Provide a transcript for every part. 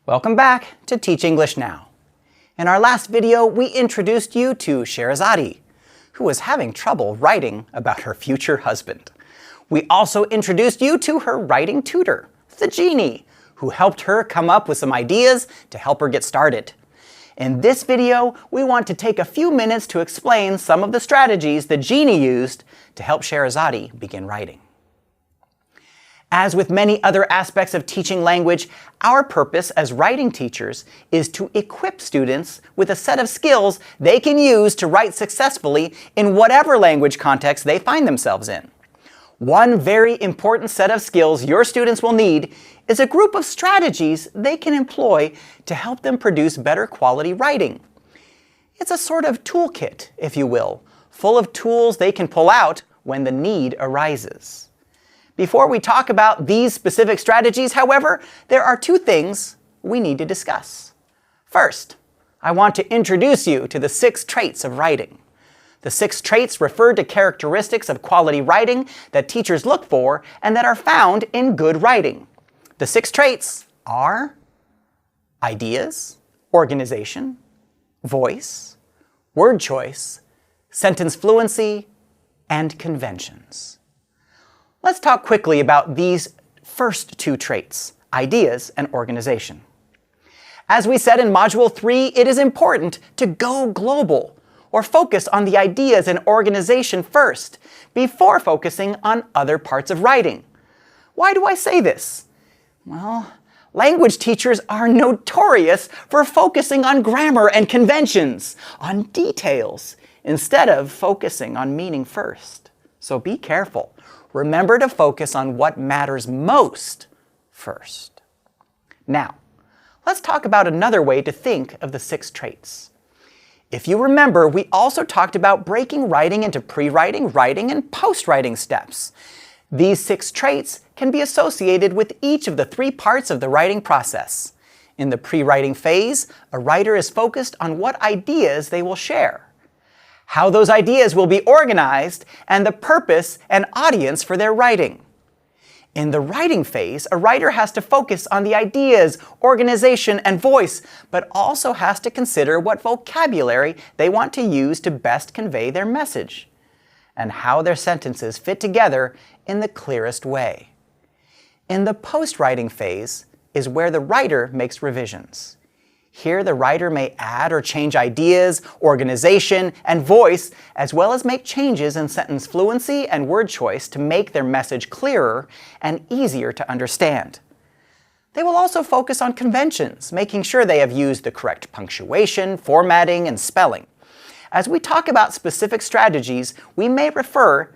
Welcome back to Teach English Now. In our last video, we introduced you to Sherazadi, who was having trouble writing about her future husband. We also introduced you to her writing tutor, the genie, who helped her come up with some ideas to help her get started. In this video, we want to take a few minutes to explain some of the strategies the genie used to help Sherazadi begin writing. As with many other aspects of teaching language, our purpose as writing teachers is to equip students with a set of skills they can use to write successfully in whatever language context they find themselves in. One very important set of skills your students will need is a group of strategies they can employ to help them produce better quality writing. It's a sort of toolkit, if you will, full of tools they can pull out when the need arises. Before we talk about these specific strategies, however, there are two things we need to discuss. First, I want to introduce you to the 6 traits of writing. The 6 traits refer to characteristics of quality writing that teachers look for and that are found in good writing. The 6 traits are ideas, organization, voice, word choice, sentence fluency, and conventions. Let's talk quickly about these first 2 traits, ideas and organization. As we said in Module 3, it is important to go global, or focus on the ideas and organization first, before focusing on other parts of writing. Why do I say this? Well, language teachers are notorious for focusing on grammar and conventions, on details, instead of focusing on meaning first. So be careful. Remember to focus on what matters most first. Now, let's talk about another way to think of the 6 traits. If you remember, we also talked about breaking writing into pre-writing, writing, and post-writing steps. These 6 traits can be associated with each of the 3 parts of the writing process. In the pre-writing phase, a writer is focused on what ideas they will share, how those ideas will be organized, and the purpose and audience for their writing. In the writing phase, a writer has to focus on the ideas, organization, and voice, but also has to consider what vocabulary they want to use to best convey their message, and how their sentences fit together in the clearest way. In the post-writing phase is where the writer makes revisions. Here, the writer may add or change ideas, organization, and voice, as well as make changes in sentence fluency and word choice to make their message clearer and easier to understand. They will also focus on conventions, making sure they have used the correct punctuation, formatting, and spelling. As we talk about specific strategies, we may refer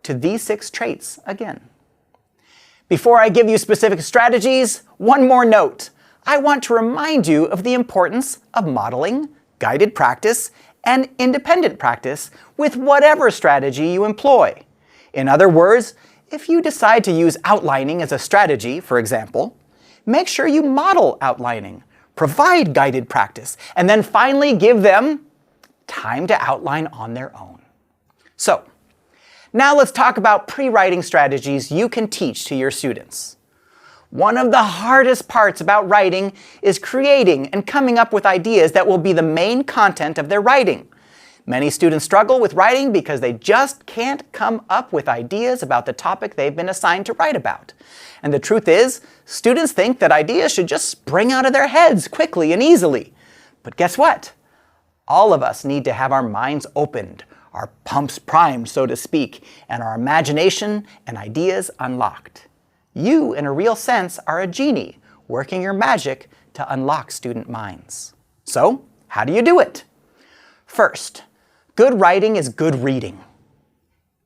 to these 6 traits again. Before I give you specific strategies, one more note. I want to remind you of the importance of modeling, guided practice, and independent practice with whatever strategy you employ. In other words, if you decide to use outlining as a strategy, for example, make sure you model outlining, provide guided practice, and then finally give them time to outline on their own. So, now let's talk about pre-writing strategies you can teach to your students. One of the hardest parts about writing is creating and coming up with ideas that will be the main content of their writing. Many students struggle with writing because they just can't come up with ideas about the topic they've been assigned to write about. And the truth is, students think that ideas should just spring out of their heads quickly and easily. But guess what? All of us need to have our minds opened, our pumps primed, so to speak, and our imagination and ideas unlocked. You, in a real sense, are a genie, working your magic to unlock student minds. So, how do you do it? First, good writing is good reading.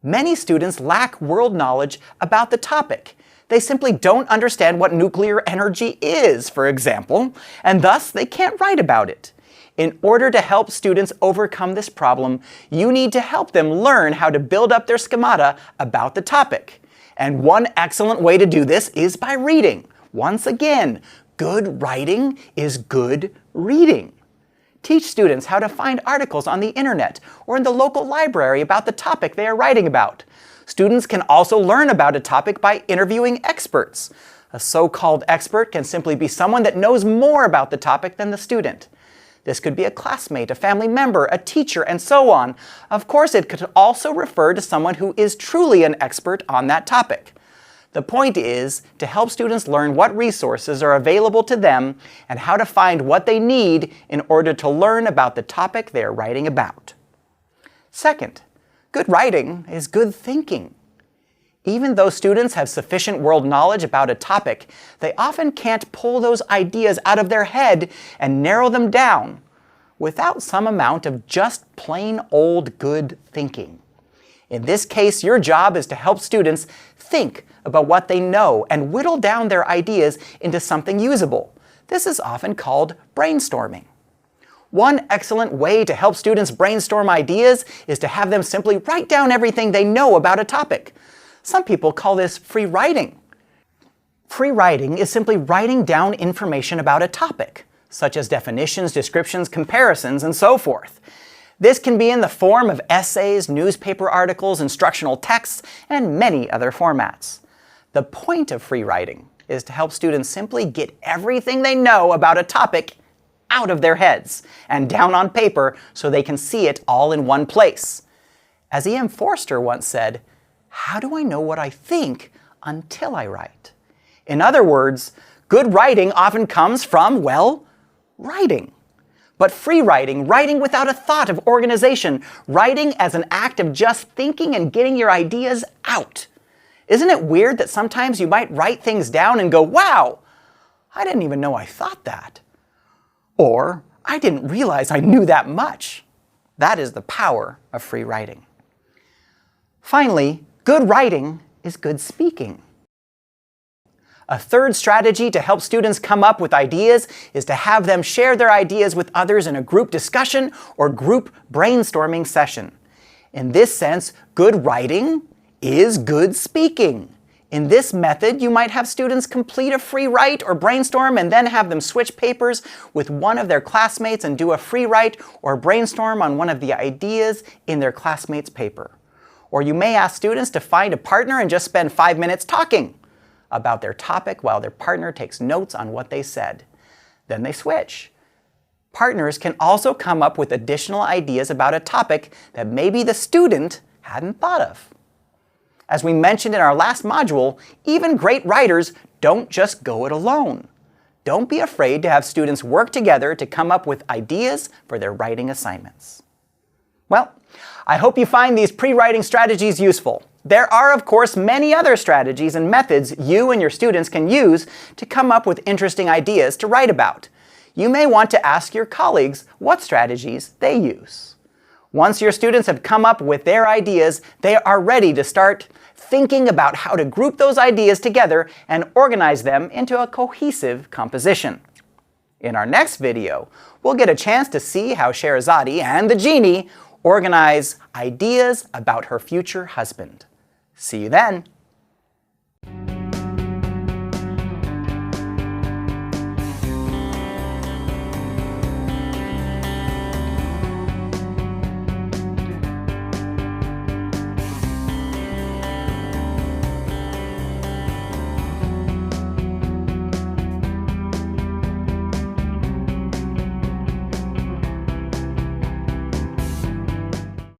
Many students lack world knowledge about the topic. They simply don't understand what nuclear energy is, for example, and thus they can't write about it. In order to help students overcome this problem, you need to help them learn how to build up their schemata about the topic. And one excellent way to do this is by reading. Once again, good writing is good reading. Teach students how to find articles on the internet or in the local library about the topic they are writing about. Students can also learn about a topic by interviewing experts. A so-called expert can simply be someone that knows more about the topic than the student. This could be a classmate, a family member, a teacher, and so on. Of course, it could also refer to someone who is truly an expert on that topic. The point is to help students learn what resources are available to them and how to find what they need in order to learn about the topic they are writing about. Second, good writing is good thinking. Even though students have sufficient world knowledge about a topic, they often can't pull those ideas out of their head and narrow them down without some amount of just plain old good thinking. In this case, your job is to help students think about what they know and whittle down their ideas into something usable. This is often called brainstorming. One excellent way to help students brainstorm ideas is to have them simply write down everything they know about a topic. Some people call this free writing. Free writing is simply writing down information about a topic, such as definitions, descriptions, comparisons, and so forth. This can be in the form of essays, newspaper articles, instructional texts, and many other formats. The point of free writing is to help students simply get everything they know about a topic out of their heads and down on paper so they can see it all in one place. As E.M. Forster once said, "How do I know what I think until I write?" In other words, good writing often comes from, well, writing. But free writing, writing without a thought of organization, writing as an act of just thinking and getting your ideas out. Isn't it weird that sometimes you might write things down and go, "Wow, I didn't even know I thought that." Or, "I didn't realize I knew that much." That is the power of free writing. Finally, good writing is good speaking. A third strategy to help students come up with ideas is to have them share their ideas with others in a group discussion or group brainstorming session. In this sense, good writing is good speaking. In this method, you might have students complete a free write or brainstorm and then have them switch papers with one of their classmates and do a free write or brainstorm on one of the ideas in their classmate's paper. Or you may ask students to find a partner and just spend 5 minutes talking about their topic while their partner takes notes on what they said. Then they switch. Partners can also come up with additional ideas about a topic that maybe the student hadn't thought of. As we mentioned in our last module, even great writers don't just go it alone. Don't be afraid to have students work together to come up with ideas for their writing assignments. Well, I hope you find these pre-writing strategies useful. There are, of course, many other strategies and methods you and your students can use to come up with interesting ideas to write about. You may want to ask your colleagues what strategies they use. Once your students have come up with their ideas, they are ready to start thinking about how to group those ideas together and organize them into a cohesive composition. In our next video, we'll get a chance to see how Scheherazade and the genie organize ideas about her future husband. See you then!